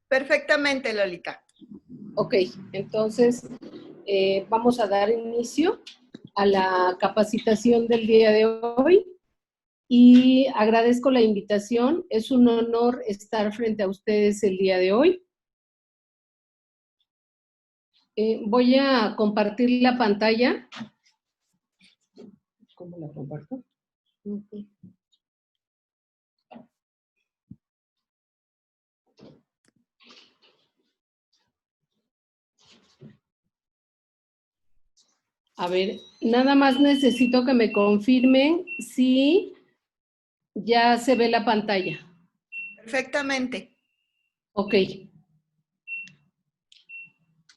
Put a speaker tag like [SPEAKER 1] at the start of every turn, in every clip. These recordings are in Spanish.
[SPEAKER 1] Perfectamente, Lolita.
[SPEAKER 2] Ok, entonces vamos a dar inicio a la capacitación del día de hoy y agradezco la invitación. Es un honor estar frente a ustedes el día de hoy. Voy a compartir la pantalla. ¿Cómo la comparto? Okay. A ver, nada más necesito que me confirmen si ya se ve la pantalla.
[SPEAKER 1] Perfectamente.
[SPEAKER 2] Ok.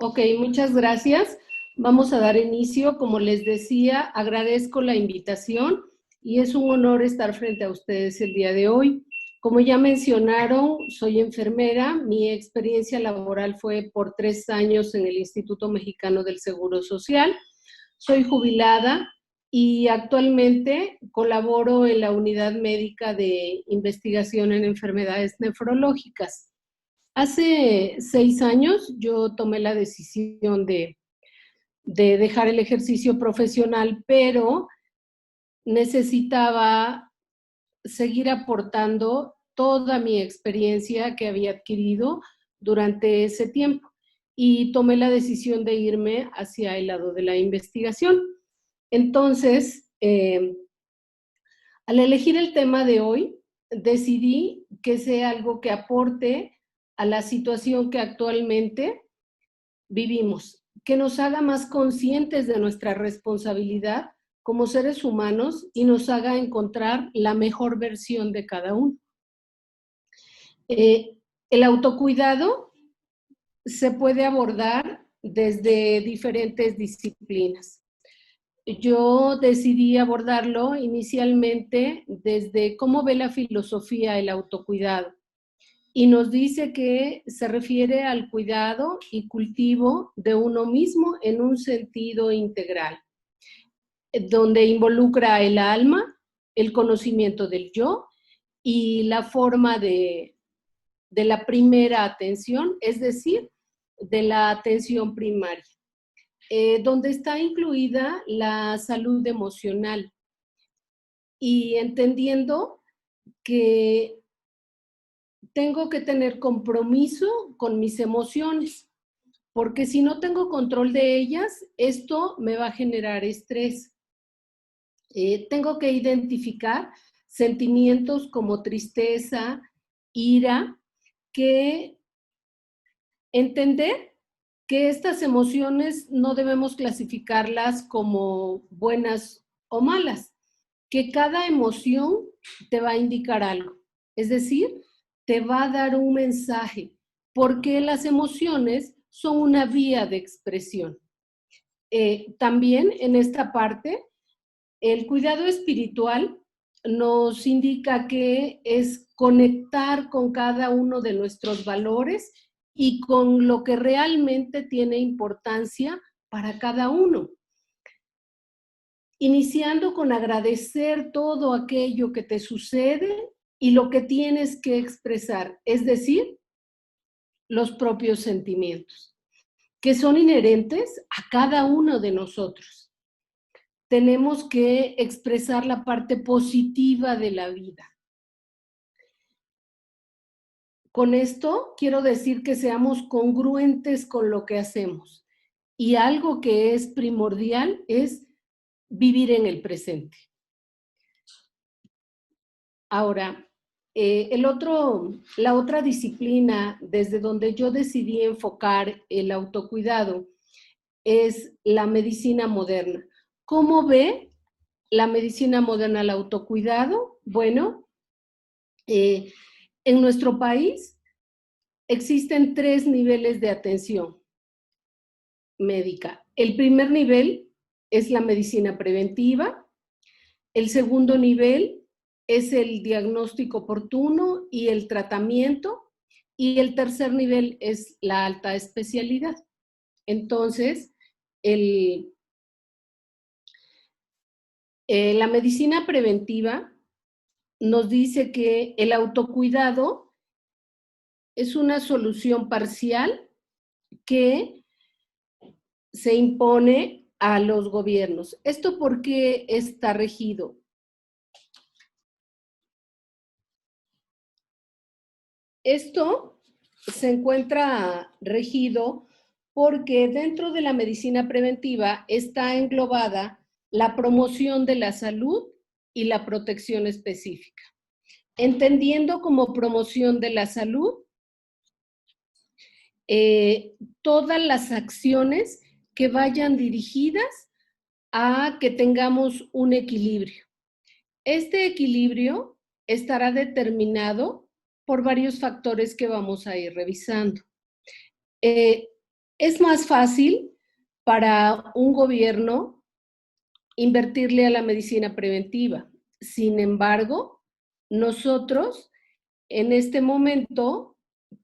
[SPEAKER 2] Ok, muchas gracias. Vamos a dar inicio. Como les decía, agradezco la invitación y es un honor estar frente a ustedes el día de hoy. Como ya mencionaron, soy enfermera. Mi experiencia laboral fue por 3 años en el Instituto Mexicano del Seguro Social. Soy jubilada y actualmente colaboro en la Unidad Médica de Investigación en Enfermedades Nefrológicas. Hace 6 años yo tomé la decisión de dejar el ejercicio profesional, pero necesitaba seguir aportando toda mi experiencia que había adquirido durante ese tiempo y tomé la decisión de irme hacia el lado de la investigación. Entonces, al elegir el tema de hoy, decidí que sea algo que aporte a la situación que actualmente vivimos, que nos haga más conscientes de nuestra responsabilidad como seres humanos y nos haga encontrar la mejor versión de cada uno. El autocuidado se puede abordar desde diferentes disciplinas. Yo decidí abordarlo inicialmente desde cómo ve la filosofía el autocuidado. Y nos dice que se refiere al cuidado y cultivo de uno mismo en un sentido integral, donde involucra el alma, el conocimiento del yo y la forma de la primera atención, es decir, de la atención primaria, donde está incluida la salud emocional y entendiendo que tengo que tener compromiso con mis emociones, porque si no tengo control de ellas, esto me va a generar estrés. Tengo que identificar sentimientos como tristeza, ira, que entender que estas emociones no debemos clasificarlas como buenas o malas, que cada emoción te va a indicar algo, es decir, te va a dar un mensaje, porque las emociones son una vía de expresión. También en esta parte, el cuidado espiritual nos indica que es conectar con cada uno de nuestros valores y con lo que realmente tiene importancia para cada uno. Iniciando con agradecer todo aquello que te sucede y lo que tienes que expresar, es decir, los propios sentimientos, que son inherentes a cada uno de nosotros. Tenemos que expresar la parte positiva de la vida. Con esto quiero decir que seamos congruentes con lo que hacemos. Y algo que es primordial es vivir en el presente. Ahora, la otra disciplina desde donde yo decidí enfocar el autocuidado es la medicina moderna. ¿Cómo ve la medicina moderna el autocuidado? Bueno, en nuestro país existen 3 niveles de atención médica. El primer nivel es la medicina preventiva. El segundo nivel es el diagnóstico oportuno y el tratamiento. Y el tercer nivel es la alta especialidad. Entonces, la medicina preventiva nos dice que el autocuidado es una solución parcial que se impone a los gobiernos. ¿Esto por qué está regido? Esto se encuentra regido porque dentro de la medicina preventiva está englobada la promoción de la salud y la protección específica. Entendiendo como promoción de la salud todas las acciones que vayan dirigidas a que tengamos un equilibrio. Este equilibrio estará determinado por varios factores que vamos a ir revisando. Es más fácil para un gobierno invertirle a la medicina preventiva. Sin embargo, nosotros en este momento,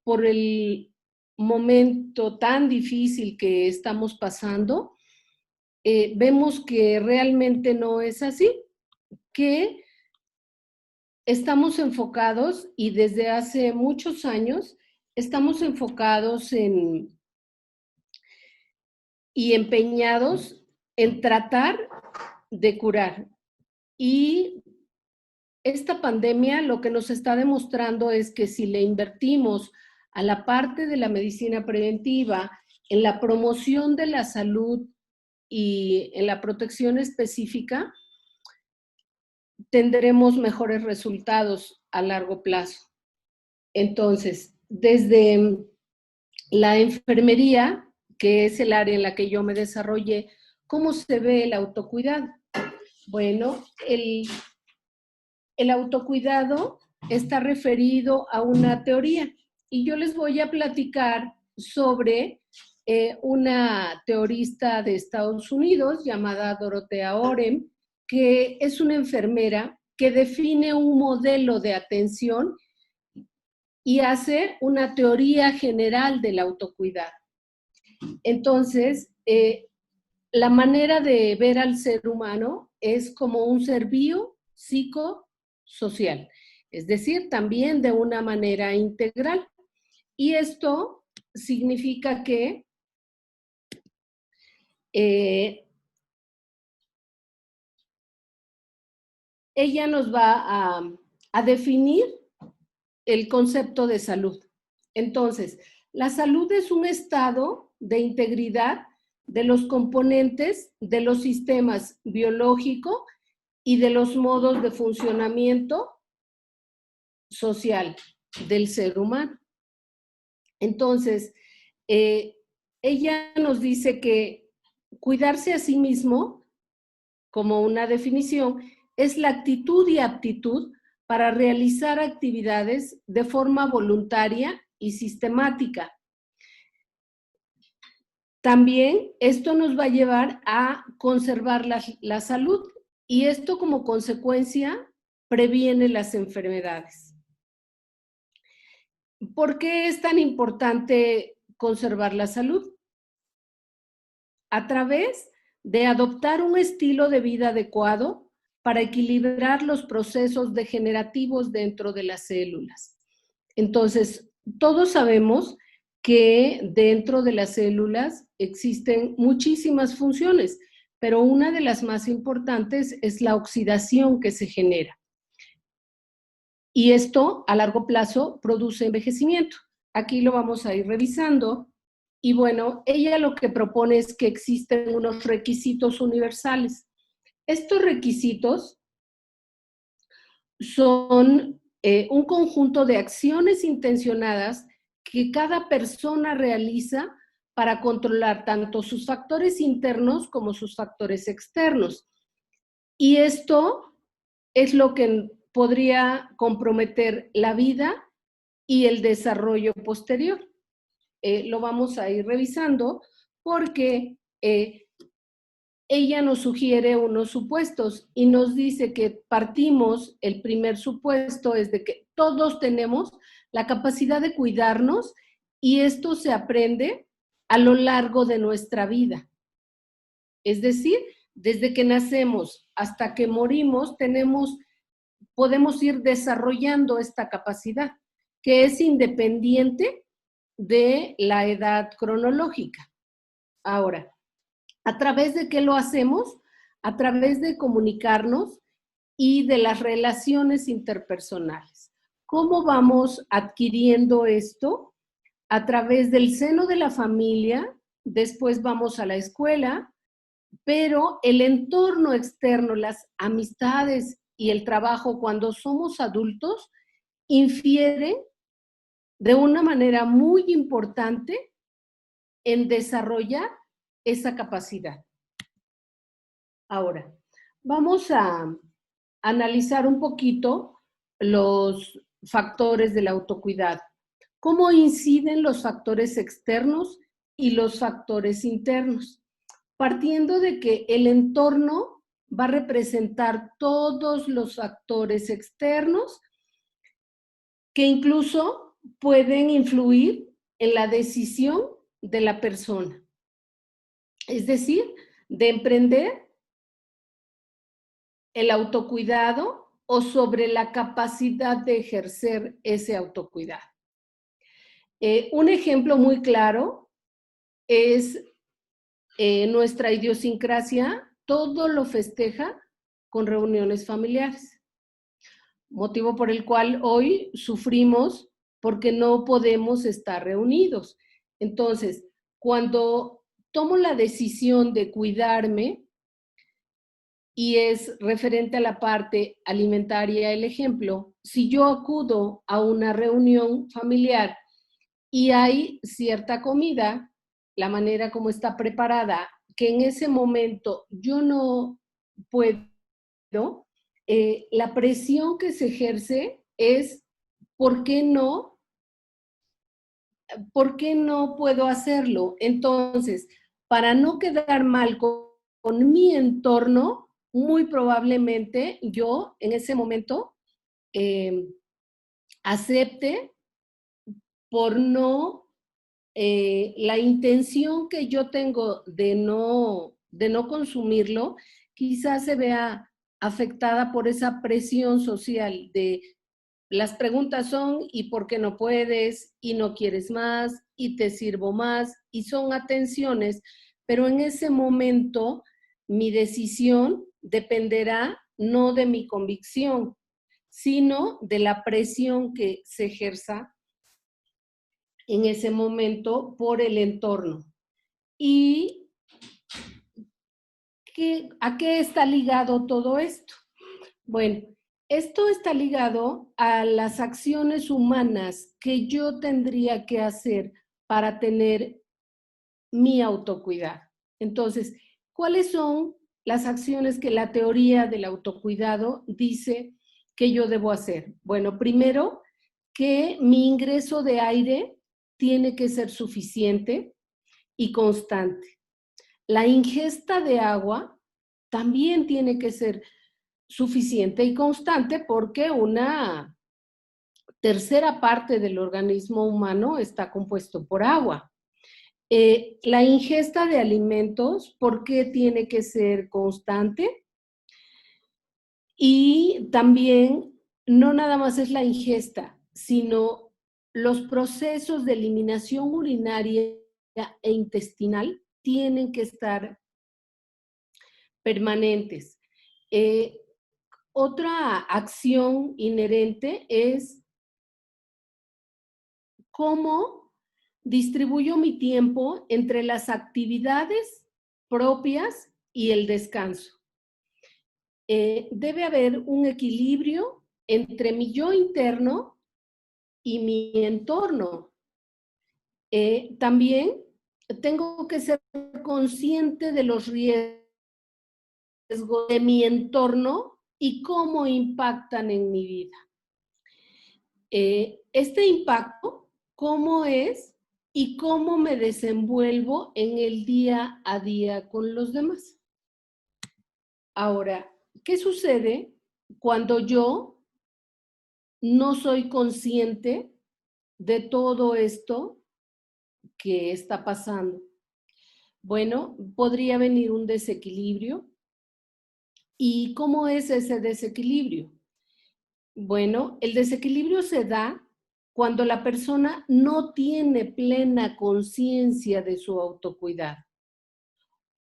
[SPEAKER 2] por el momento tan difícil que estamos pasando, vemos que realmente no es así, que estamos enfocados y desde hace muchos años estamos enfocados y empeñados en tratar de curar. Y esta pandemia lo que nos está demostrando es que si le invertimos a la parte de la medicina preventiva, en la promoción de la salud y en la protección específica, tendremos mejores resultados a largo plazo. Entonces, desde la enfermería, que es el área en la que yo me desarrollé, ¿cómo se ve el autocuidado? Bueno, el autocuidado está referido a una teoría y yo les voy a platicar sobre una teorista de Estados Unidos llamada Dorothea Orem, que es una enfermera que define un modelo de atención y hace una teoría general del autocuidado. Entonces, la manera de ver al ser humano es como un ser biopsicosocial, es decir, también de una manera integral. Y esto significa que ella nos va a definir el concepto de salud. Entonces, la salud es un estado de integridad de los componentes de los sistemas biológico y de los modos de funcionamiento social del ser humano. Entonces, ella nos dice que cuidarse a sí mismo, como una definición, es la actitud y aptitud para realizar actividades de forma voluntaria y sistemática. También esto nos va a llevar a conservar la salud y esto como consecuencia previene las enfermedades. ¿Por qué es tan importante conservar la salud? A través de adoptar un estilo de vida adecuado para equilibrar los procesos degenerativos dentro de las células. Entonces, todos sabemos que dentro de las células existen muchísimas funciones, pero una de las más importantes es la oxidación que se genera. Y esto a largo plazo produce envejecimiento. Aquí lo vamos a ir revisando. Y bueno, ella lo que propone es que existen unos requisitos universales. Estos requisitos son un conjunto de acciones intencionadas que cada persona realiza para controlar tanto sus factores internos como sus factores externos. Y esto es lo que podría comprometer la vida y el desarrollo posterior. Lo vamos a ir revisando porque ella nos sugiere unos supuestos y nos dice que partimos, el primer supuesto es de que todos tenemos la capacidad de cuidarnos y esto se aprende a lo largo de nuestra vida. Es decir, desde que nacemos hasta que morimos podemos ir desarrollando esta capacidad. que es independiente de la edad cronológica. Ahora, ¿a través de qué lo hacemos? A través de comunicarnos y de las relaciones interpersonales. ¿Cómo vamos adquiriendo esto? A través del seno de la familia, después vamos a la escuela, pero el entorno externo, las amistades y el trabajo cuando somos adultos, infieren de una manera muy importante en desarrollar esa capacidad. Ahora, vamos a analizar un poquito los factores del autocuidado. ¿Cómo inciden los factores externos y los factores internos? Partiendo de que el entorno va a representar todos los factores externos que incluso pueden influir en la decisión de la persona. Es decir, de emprender el autocuidado o sobre la capacidad de ejercer ese autocuidado. Un ejemplo muy claro es nuestra idiosincrasia, todo lo festeja con reuniones familiares, motivo por el cual hoy sufrimos porque no podemos estar reunidos. Entonces, cuando tomo la decisión de cuidarme, y es referente a la parte alimentaria el ejemplo, si yo acudo a una reunión familiar y hay cierta comida, la manera como está preparada, que en ese momento yo no puedo, la presión que se ejerce es, ¿por qué no? ¿Por qué no puedo hacerlo? Entonces, para no quedar mal con mi entorno, muy probablemente yo en ese momento acepte por no, la intención que yo tengo de no consumirlo, quizás se vea afectada por esa presión social de las preguntas son ¿y por qué no puedes? ¿Y no quieres más? ¿Y te sirvo más? Y son atenciones, pero en ese momento mi decisión dependerá no de mi convicción, sino de la presión que se ejerza en ese momento por el entorno. ¿Y a qué está ligado todo esto? Bueno, esto está ligado a las acciones humanas que yo tendría que hacer para tener mi autocuidado. Entonces, ¿cuáles son las acciones que la teoría del autocuidado dice que yo debo hacer? Bueno, primero, que mi ingreso de aire tiene que ser suficiente y constante. La ingesta de agua también tiene que ser suficiente y constante porque una tercera parte del organismo humano está compuesto por agua. La ingesta de alimentos, ¿por qué tiene que ser constante? Y también no nada más es la ingesta, sino los procesos de eliminación urinaria e intestinal tienen que estar permanentes. Otra acción inherente es cómo distribuyo mi tiempo entre las actividades propias y el descanso. Debe haber un equilibrio entre mi yo interno y mi entorno. También tengo que ser consciente de los riesgos de mi entorno y cómo impactan en mi vida. Este impacto, cómo es y cómo me desenvuelvo en el día a día con los demás. Ahora, ¿qué sucede cuando yo no soy consciente de todo esto que está pasando? Bueno, podría venir un desequilibrio. ¿Y cómo es ese desequilibrio? Bueno, el desequilibrio se da cuando la persona no tiene plena conciencia de su autocuidado.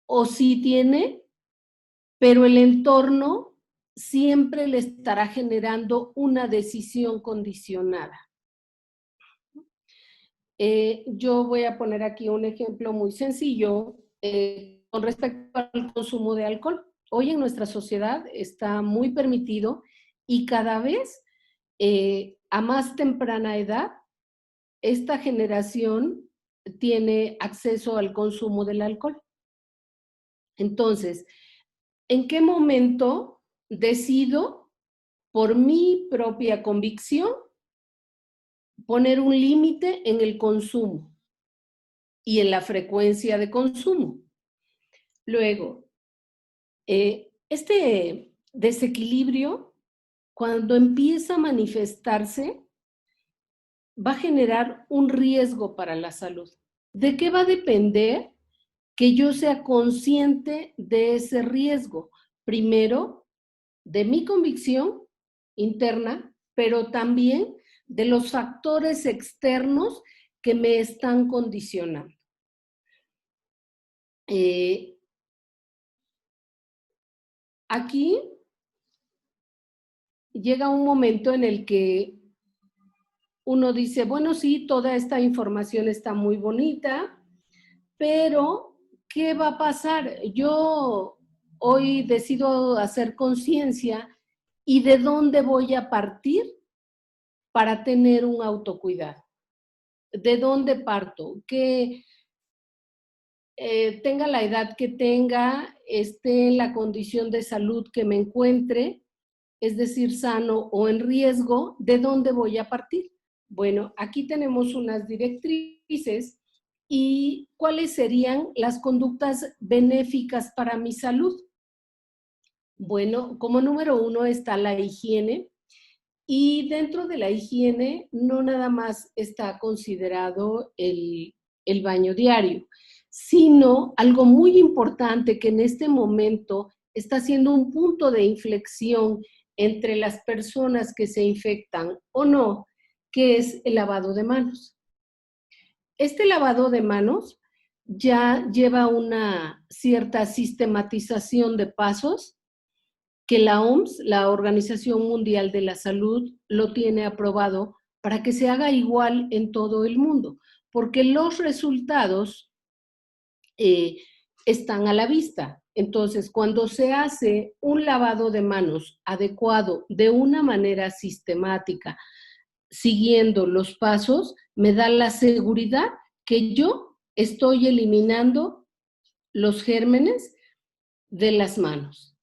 [SPEAKER 2] O sí tiene, pero el entorno siempre le estará generando una decisión condicionada. Yo voy a poner aquí un ejemplo muy sencillo con respecto al consumo de alcohol. Hoy en nuestra sociedad está muy permitido y cada vez a más temprana edad esta generación tiene acceso al consumo del alcohol. Entonces, ¿en qué momento decido, por mi propia convicción, poner un límite en el consumo y en la frecuencia de consumo? Luego, este desequilibrio, cuando empieza a manifestarse, va a generar un riesgo para la salud. ¿De qué va a depender que yo sea consciente de ese riesgo? Primero, de mi convicción interna, pero también de los factores externos que me están condicionando. Aquí llega un momento en el que uno dice, bueno, sí, toda esta información está muy bonita, pero ¿qué va a pasar? Yo hoy decido hacer conciencia y de dónde voy a partir para tener un autocuidado. ¿De dónde parto? Que tenga la edad que tenga, esté en la condición de salud que me encuentre, es decir, sano o en riesgo, ¿de dónde voy a partir? Bueno, aquí tenemos unas directrices y cuáles serían las conductas benéficas para mi salud. Bueno, como número 1 está la higiene y dentro de la higiene no nada más está considerado el baño diario, sino algo muy importante que en este momento está siendo un punto de inflexión entre las personas que se infectan o no, que es el lavado de manos. Este lavado de manos ya lleva una cierta sistematización de pasos que la OMS, la Organización Mundial de la Salud, lo tiene aprobado para que se haga igual en todo el mundo, porque los resultados están a la vista. Entonces, cuando se hace un lavado de manos adecuado de una manera sistemática, siguiendo los pasos, me da la seguridad que yo estoy eliminando los gérmenes de las manos.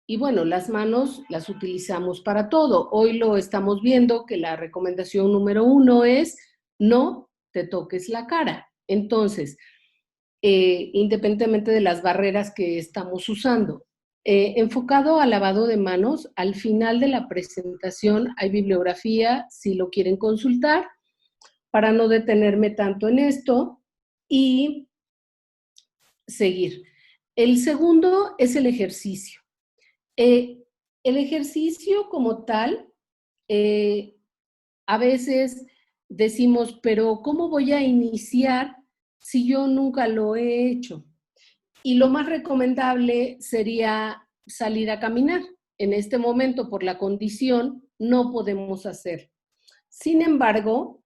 [SPEAKER 2] Y bueno, las manos las utilizamos para todo. Hoy lo estamos viendo que la recomendación número 1 es no te toques la cara. Entonces, independientemente de las barreras que estamos usando, enfocado al lavado de manos, al final de la presentación hay bibliografía, si lo quieren consultar, para no detenerme tanto en esto y seguir. El segundo es el ejercicio. El ejercicio como tal, a veces decimos, pero ¿cómo voy a iniciar si yo nunca lo he hecho? Y lo más recomendable sería salir a caminar. En este momento, por la condición, no podemos hacer. Sin embargo,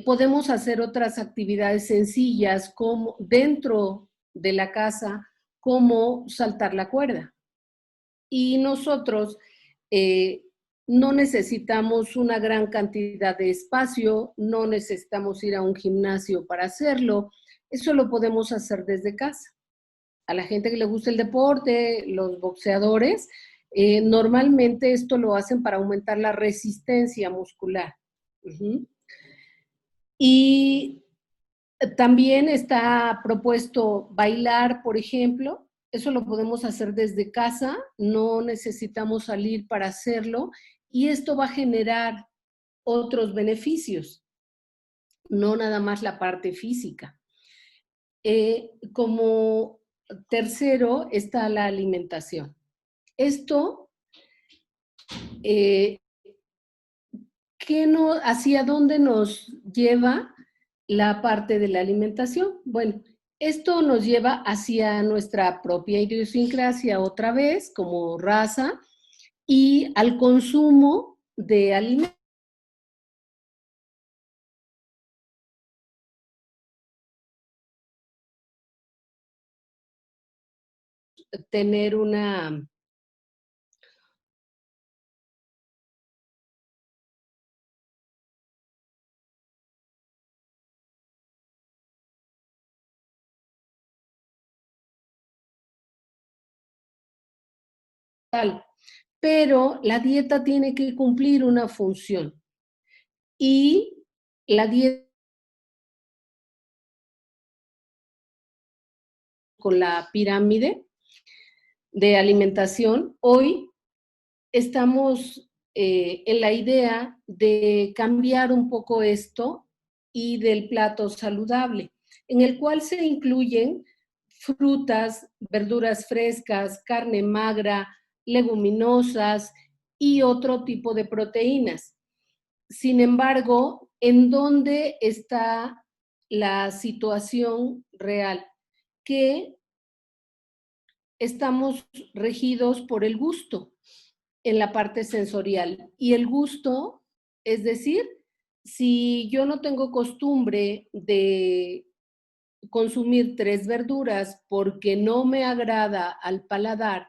[SPEAKER 2] podemos hacer otras actividades sencillas como dentro de la casa, como saltar la cuerda. Y nosotros no necesitamos una gran cantidad de espacio, no necesitamos ir a un gimnasio para hacerlo, eso lo podemos hacer desde casa. A la gente que le gusta el deporte, los boxeadores, normalmente esto lo hacen para aumentar la resistencia muscular. Y también está propuesto bailar, por ejemplo. Eso lo podemos hacer desde casa, no necesitamos salir para hacerlo y esto va a generar otros beneficios, no nada más la parte física. Como tercero está la alimentación. Esto, ¿qué ¿hacia dónde nos lleva la parte de la alimentación? Bueno, esto nos lleva hacia nuestra propia idiosincrasia otra vez, como raza, y al consumo de alimentos. Tener una pero la dieta tiene que cumplir una función y la dieta con la pirámide de alimentación, hoy estamos en la idea de cambiar un poco esto y del plato saludable, en el cual se incluyen frutas, verduras frescas, carne magra, leguminosas y otro tipo de proteínas. Sin embargo, ¿en dónde está la situación real? Que estamos regidos por el gusto en la parte sensorial. Y el gusto, es decir, si yo no tengo costumbre de consumir 3 verduras porque no me agrada al paladar,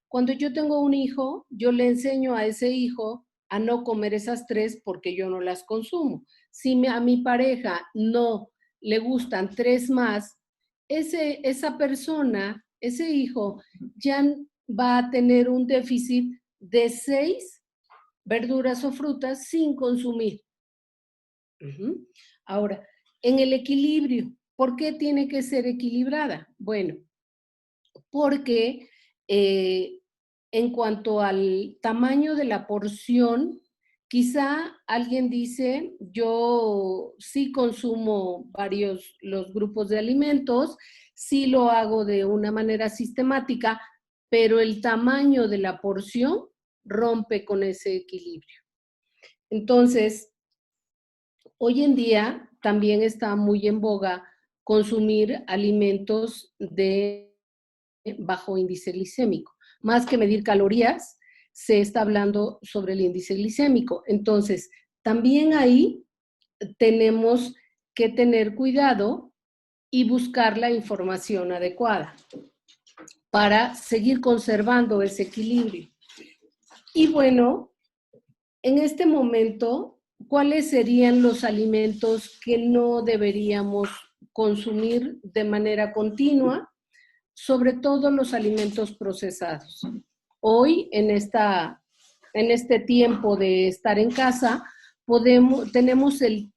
[SPEAKER 2] cuando yo tengo un hijo, yo le enseño a ese hijo a no comer esas 3 porque yo no las consumo. Si a mi pareja no le gustan 3 más, esa persona, ese hijo, ya va a tener un déficit de 6 verduras o frutas sin consumir. Ahora, en el equilibrio, ¿por qué tiene que ser equilibrada? Bueno, porque en cuanto al tamaño de la porción, quizá alguien dice, yo sí consumo los grupos de alimentos, sí lo hago de una manera sistemática, pero el tamaño de la porción rompe con ese equilibrio. Entonces, hoy en día también está muy en boga consumir alimentos de bajo índice glicémico. Más que medir calorías, se está hablando sobre el índice glicémico. Entonces, también ahí tenemos que tener cuidado y buscar la información adecuada para seguir conservando ese equilibrio. Y bueno, en este momento, ¿cuáles serían los alimentos que no deberíamos consumir de manera continua? Sobre todo los alimentos procesados. Hoy, en este tiempo de estar en casa, tenemos el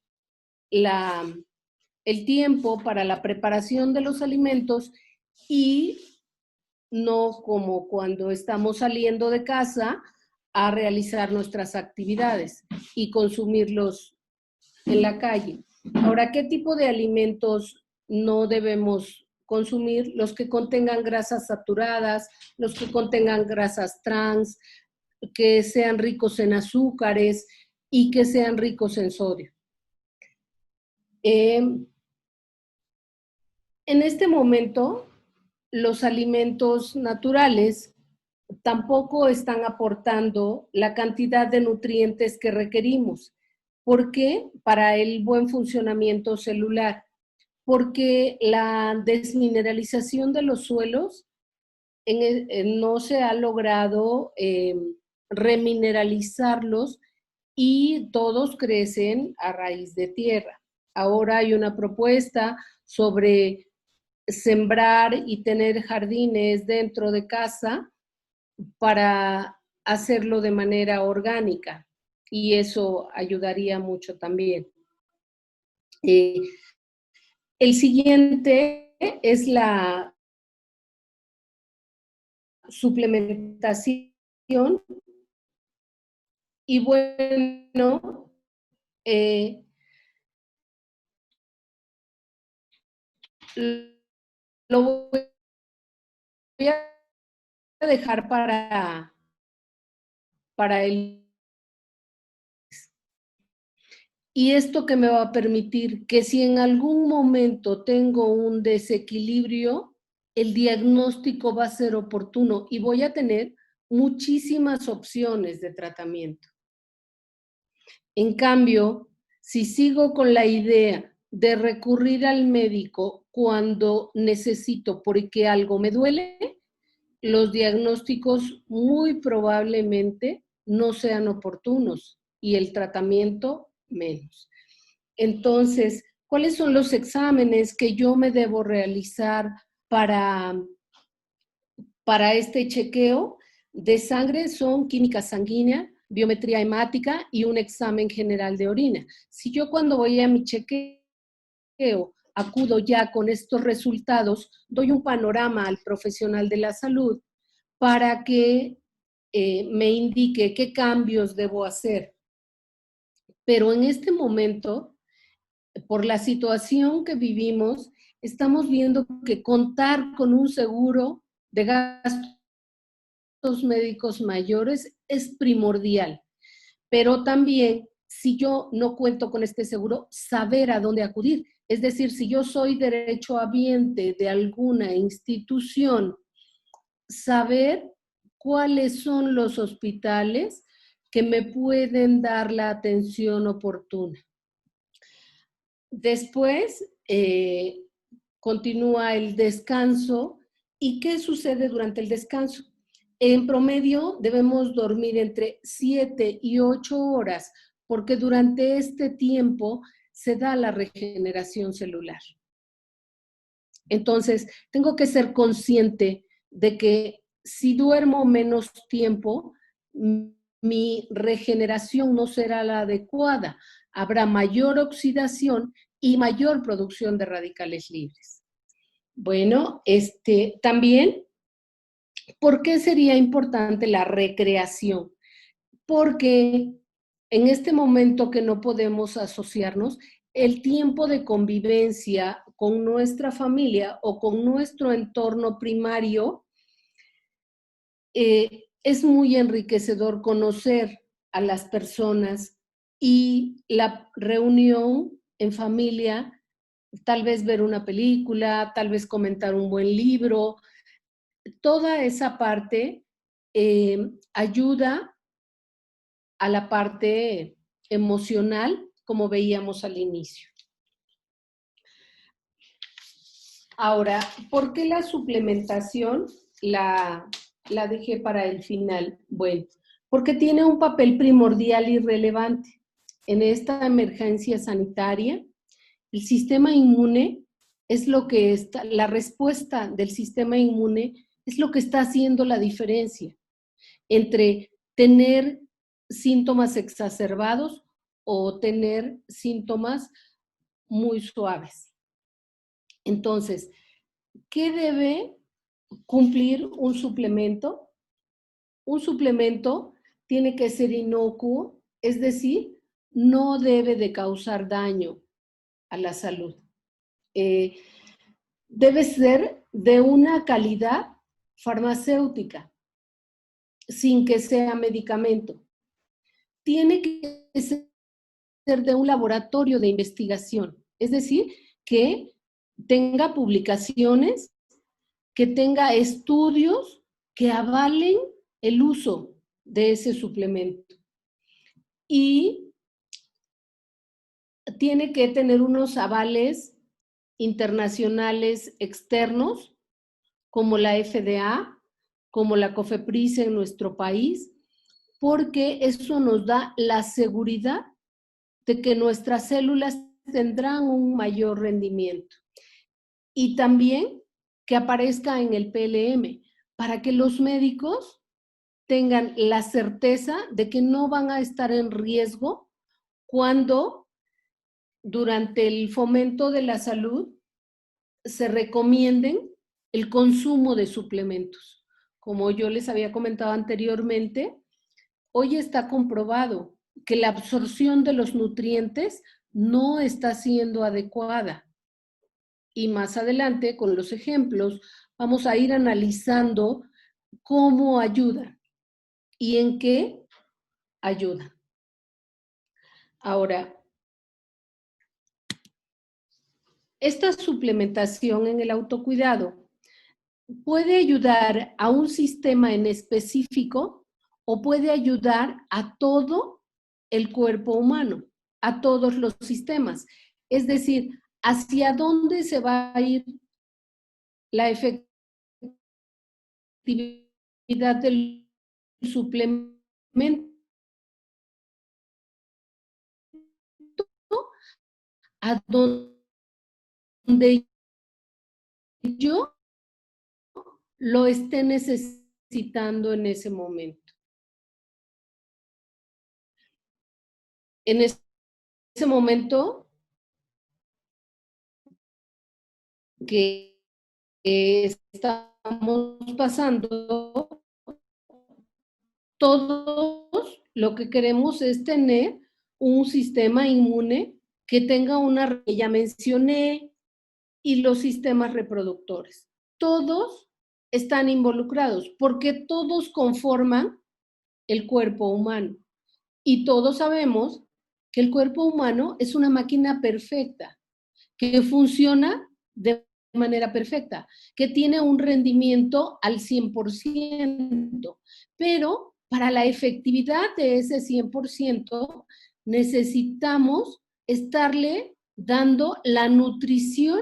[SPEAKER 2] tiempo para la preparación de los alimentos y no como cuando estamos saliendo de casa a realizar nuestras actividades y consumirlos en la calle. Ahora, ¿qué tipo de alimentos no debemos consumir? Los que contengan grasas saturadas, los que contengan grasas trans, que sean ricos en azúcares y que sean ricos en sodio. En este momento, los alimentos naturales tampoco están aportando la cantidad de nutrientes que requerimos. ¿Por qué? Para el buen funcionamiento celular. Porque la desmineralización de los suelos no se ha logrado remineralizarlos y todos crecen a raíz de tierra. Ahora hay una propuesta sobre sembrar y tener jardines dentro de casa para hacerlo de manera orgánica y eso ayudaría mucho también. El siguiente es la suplementación y bueno, lo voy a dejar para el ¿Y esto que me va a permitir? Que si en algún momento tengo un desequilibrio, el diagnóstico va a ser oportuno y voy a tener muchísimas opciones de tratamiento. En cambio, si sigo con la idea de recurrir al médico cuando necesito porque algo me duele, los diagnósticos muy probablemente no sean oportunos y el tratamiento menos. Entonces, ¿cuáles son los exámenes que yo me debo realizar para este chequeo? De sangre son química sanguínea, biometría hemática y un examen general de orina. Si yo cuando voy a mi chequeo acudo ya con estos resultados, doy un panorama al profesional de la salud para que me indique qué cambios debo hacer. Pero en este momento, por la situación que vivimos, estamos viendo que contar con un seguro de gastos médicos mayores es primordial, pero también si yo no cuento con este seguro, saber a dónde acudir. Es decir, si yo soy derechohabiente de alguna institución, saber cuáles son los hospitales que me pueden dar la atención oportuna. Después continúa el descanso. ¿Y qué sucede durante el descanso? En promedio debemos dormir entre 7 y 8 horas porque durante este tiempo se da la regeneración celular. Entonces, tengo que ser consciente de que si duermo menos tiempo, mi regeneración no será la adecuada. Habrá mayor oxidación y mayor producción de radicales libres. Bueno, también, ¿por qué sería importante la recreación? Porque en este momento que no podemos asociarnos, el tiempo de convivencia con nuestra familia o con nuestro entorno primario es muy enriquecedor conocer a las personas y la reunión en familia, tal vez ver una película, tal vez comentar un buen libro, toda esa parte ayuda a la parte emocional, como veíamos al inicio. Ahora, ¿por qué la suplementación la dejé para el final? Bueno, porque tiene un papel primordial y relevante. En esta emergencia sanitaria, el sistema inmune es lo que está, la respuesta del sistema inmune es lo que está haciendo la diferencia entre tener síntomas exacerbados o tener síntomas muy suaves. Entonces, ¿qué debe cumplir un suplemento? Un suplemento tiene que ser inocuo, es decir, no debe de causar daño a la salud. Debe ser de una calidad farmacéutica, sin que sea medicamento. Tiene que ser de un laboratorio de investigación, es decir, que tenga publicaciones, que tenga estudios que avalen el uso de ese suplemento. Y tiene que tener unos avales internacionales externos, como la FDA, como la COFEPRIS en nuestro país, porque eso nos da la seguridad de que nuestras células tendrán un mayor rendimiento. Y también que aparezca en el PLM, para que los médicos tengan la certeza de que no van a estar en riesgo cuando durante el fomento de la salud se recomienden el consumo de suplementos. Como yo les había comentado anteriormente, hoy está comprobado que la absorción de los nutrientes no está siendo adecuada. Y más adelante, con los ejemplos, vamos a ir analizando cómo ayuda y en qué ayuda. Ahora, esta suplementación en el autocuidado puede ayudar a un sistema en específico o puede ayudar a todo el cuerpo humano, a todos los sistemas. Es decir, hacia dónde se va a ir la efectividad del suplemento a donde yo lo esté necesitando en ese momento. En ese momento que estamos pasando, todos lo que queremos es tener un sistema inmune que tenga una, que ya mencioné, y los sistemas reproductores. Todos están involucrados porque todos conforman el cuerpo humano. Y todos sabemos que el cuerpo humano es una máquina perfecta, que funciona de manera perfecta, que tiene un rendimiento al 100%, pero para la efectividad de ese 100% necesitamos estarle dando la nutrición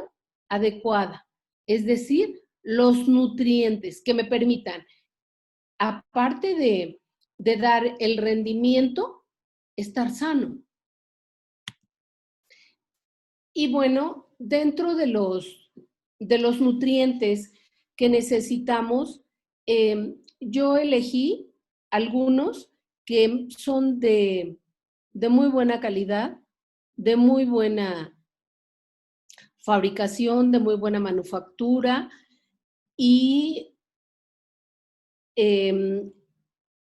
[SPEAKER 2] adecuada, es decir, los nutrientes que me permitan, aparte de dar el rendimiento, estar sano. Y bueno, dentro de los nutrientes que necesitamos, yo elegí algunos que son de muy buena calidad, de muy buena fabricación, de muy buena manufactura y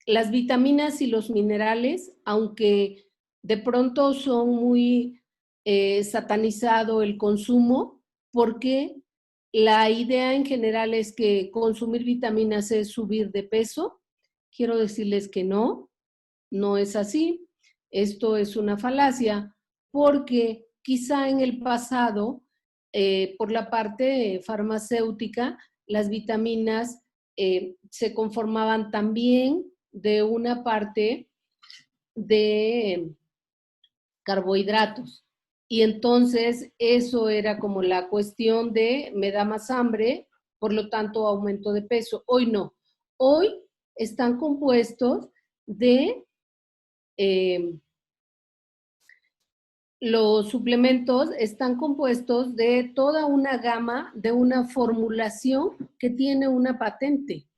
[SPEAKER 2] las vitaminas y los minerales, aunque de pronto son muy satanizado el consumo, porque la idea en general es que consumir vitaminas es subir de peso. Quiero decirles que no, no es así. Esto es una falacia, porque quizá en el pasado, por la parte farmacéutica, las vitaminas se conformaban también de una parte de carbohidratos. Y entonces eso era como la cuestión de me da más hambre, por lo tanto aumento de peso. Hoy no. Hoy están compuestos de los suplementos están compuestos de toda una gama, de una formulación que tiene una patente.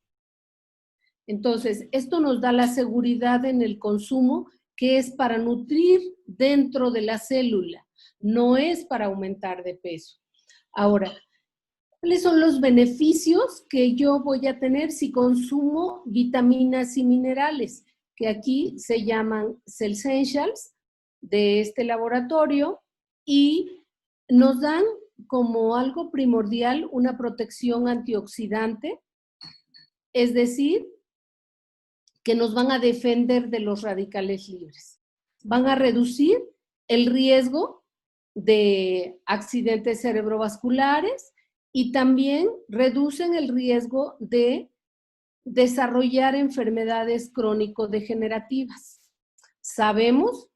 [SPEAKER 2] Entonces, esto nos da la seguridad en el consumo, que es para nutrir dentro de la célula, no es para aumentar de peso. Ahora, ¿cuáles son los beneficios que yo voy a tener si consumo vitaminas y minerales? Que aquí se llaman Cellessentials de este laboratorio y nos dan como algo primordial una protección antioxidante, es decir, que nos van a defender de los radicales libres. Van a reducir el riesgo de accidentes cerebrovasculares y también reducen el riesgo de desarrollar enfermedades crónico-degenerativas. Sabemos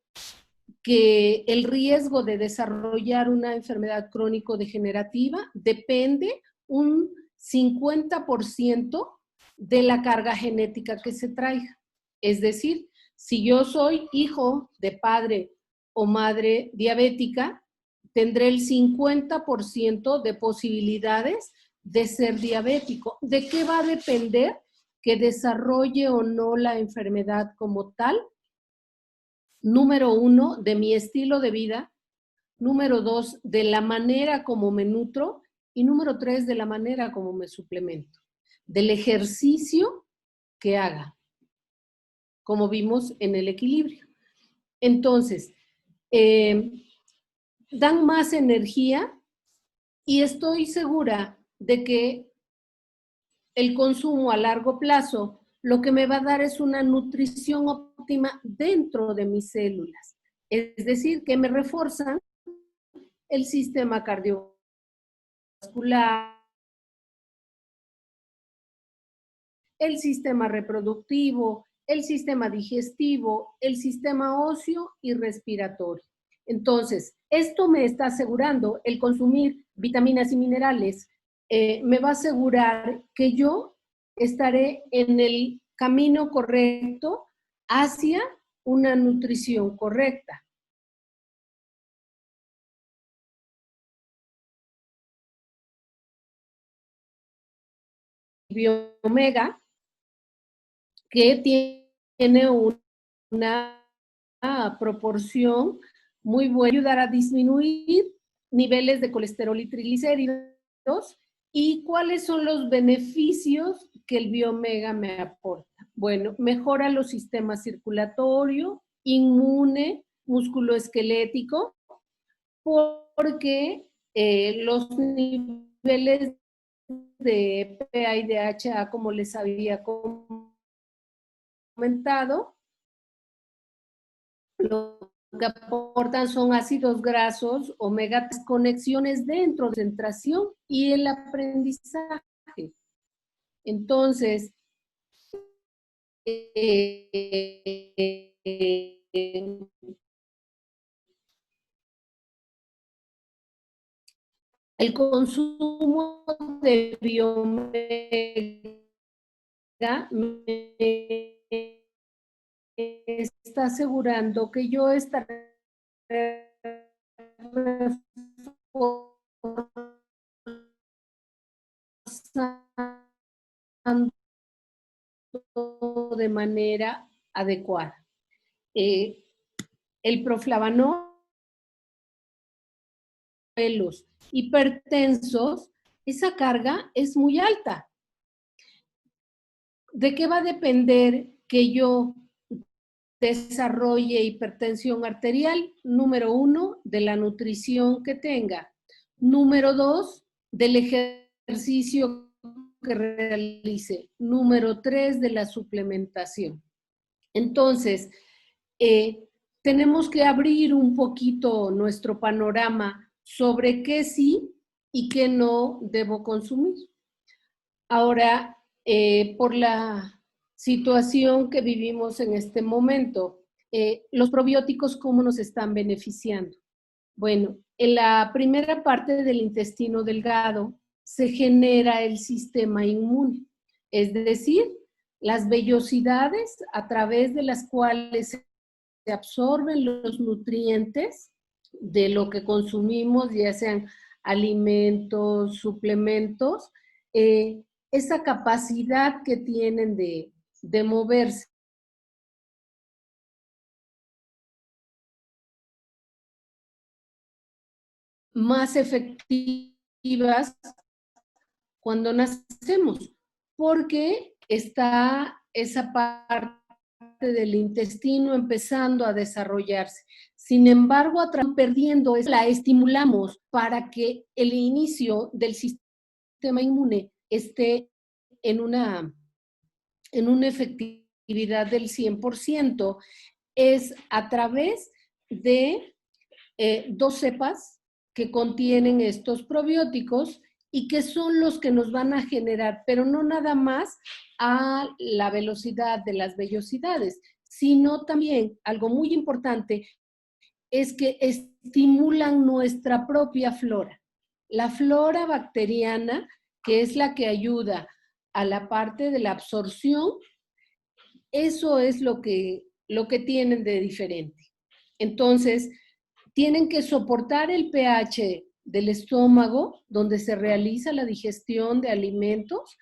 [SPEAKER 2] que el riesgo de desarrollar una enfermedad crónico-degenerativa depende un 50% de la carga genética que se traiga. Es decir, si yo soy hijo de padre o madre diabética, tendré el 50% de posibilidades de ser diabético. ¿De qué va a depender que desarrolle o no la enfermedad como tal? Número 1, de mi estilo de vida. Número 2, de la manera como me nutro. Y número 3, de la manera como me suplemento. Del ejercicio que haga, como vimos en el equilibrio. Entonces, dan más energía y estoy segura de que el consumo a largo plazo lo que me va a dar es una nutrición óptima dentro de mis células. Es decir, que me refuerzan el sistema cardiovascular. cardiovascular, el sistema reproductivo, el sistema digestivo, el sistema óseo y respiratorio. Entonces, esto me está asegurando, el consumir vitaminas y minerales, me va a asegurar que yo estaré en el camino correcto hacia una nutrición correcta. Biomega, que tiene una proporción muy buena, ayudar a disminuir niveles de colesterol y triglicéridos. ¿Y cuáles son los beneficios que el Biomega me aporta? Bueno, mejora los sistemas circulatorio, inmune, musculoesquelético, porque los niveles de EPA y de DHA, como les había comentado, lo que aportan son ácidos grasos, omega 3, conexiones dentro de la concentración y el aprendizaje. Entonces, el consumo de biomega me está asegurando que yo estaré de manera adecuada. El proflavanol, los hipertensos, esa carga es muy alta. ¿De qué va a depender que yo desarrolle hipertensión arterial? Número 1, de la nutrición que tenga. Número 2, del ejercicio que realice. Número 3, de la suplementación. Entonces, tenemos que abrir un poquito nuestro panorama sobre qué sí y qué no debo consumir. Ahora, por la situación que vivimos en este momento, los probióticos, ¿cómo nos están beneficiando? Bueno, en la primera parte del intestino delgado se genera el sistema inmune, es decir, las vellosidades a través de las cuales se absorben los nutrientes de lo que consumimos, ya sean alimentos, suplementos, esa capacidad que tienen de moverse. Más efectivas cuando nacemos, porque está esa parte del intestino empezando a desarrollarse. Sin embargo, perdiendo, la estimulamos para que el inicio del sistema inmune esté en una efectividad del 100%, es a través de 2 cepas que contienen estos probióticos y que son los que nos van a generar, pero no nada más a la velocidad de las vellosidades, sino también, algo muy importante, es que estimulan nuestra propia flora. La flora bacteriana, que es la que ayuda a la parte de la absorción, eso es lo que tienen de diferente. Entonces, tienen que soportar el pH del estómago, donde se realiza la digestión de alimentos,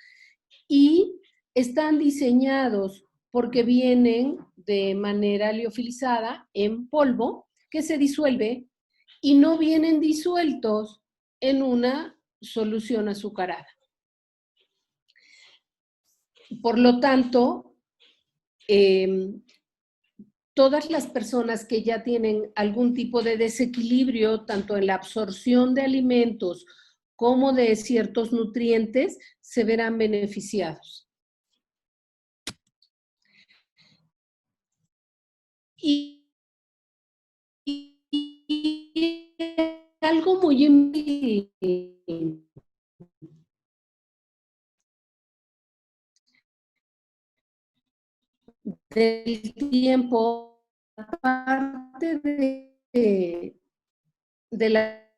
[SPEAKER 2] y están diseñados porque vienen de manera liofilizada en polvo que se disuelve y no vienen disueltos en una solución azucarada. Por lo tanto, todas las personas que ya tienen algún tipo de desequilibrio, tanto en la absorción de alimentos como de ciertos nutrientes, se verán beneficiados. Y algo muy del tiempo, aparte de la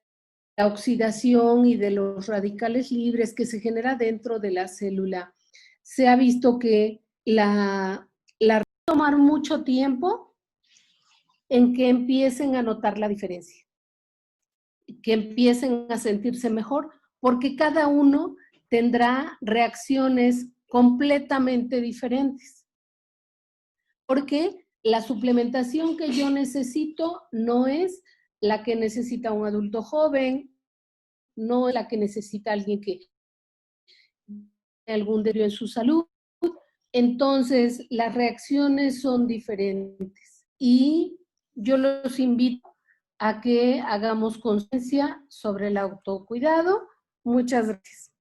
[SPEAKER 2] oxidación y de los radicales libres que se genera dentro de la célula, se ha visto que la tomar mucho tiempo en que empiecen a notar la diferencia, que empiecen a sentirse mejor, porque cada uno tendrá reacciones completamente diferentes. Porque la suplementación que yo necesito no es la que necesita un adulto joven, no es la que necesita alguien que tiene algún deterioro en su salud. Entonces, las reacciones son diferentes y yo los invito a que hagamos conciencia sobre el autocuidado. Muchas gracias.